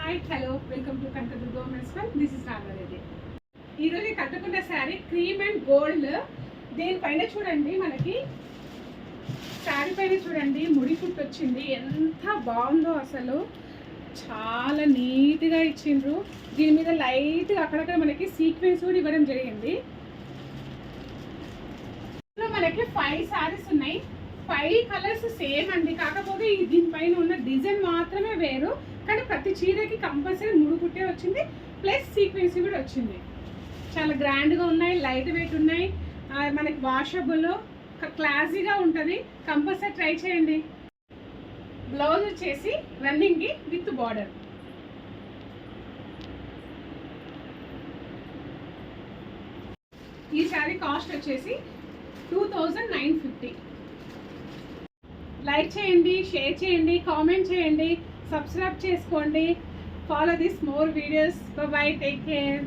Hi hello welcome to Kanakadurga women's one. This is Ramareddy. ఈరోజు కట్టుకున్న sari cream and gold. దీనిపైన చూడండి, మనకి శారీ పైన చూడండి ముడి కుట్టు వచ్చింది. ఎంత బాగుందో అసలు, చాలా నీట్గా ఇచ్చిండ్రు. దీని మీద లైట్గా అక్కడక్కడ మనకి సీక్వెన్స్ కూడా ఇవ్వడం జరిగింది. మనకి 5 శారీస్ ఉన్నాయి, 5 కలర్స్ సేమ్ అండి. కాకపోతే దీనిపైన ఉన్న డిజైన్ మాత్రమే వేరు, కానీ ప్రతి చీరకి కంపల్సరీ ముడి కుట్టే వచ్చింది, ప్లస్ సీక్వెన్స్ కూడా వచ్చింది. చాలా గ్రాండ్గా ఉన్నాయి, లైట్ వెయిట్ ఉన్నాయి, మనకి వాషబుల్, క్లాసీగా ఉంటుంది. కంపల్సరీ ట్రై చేయండి. బ్లౌజ్ వచ్చేసి రన్నింగ్కి విత్ బార్డర్. ఈ శారీ కాస్ట్ వచ్చేసి 2950. లైక్ చేయండి, షేర్ చేయండి, కామెంట్ చేయండి, సబ్స్క్రైబ్ చేసుకోండి. Follow this more videos. By, take care.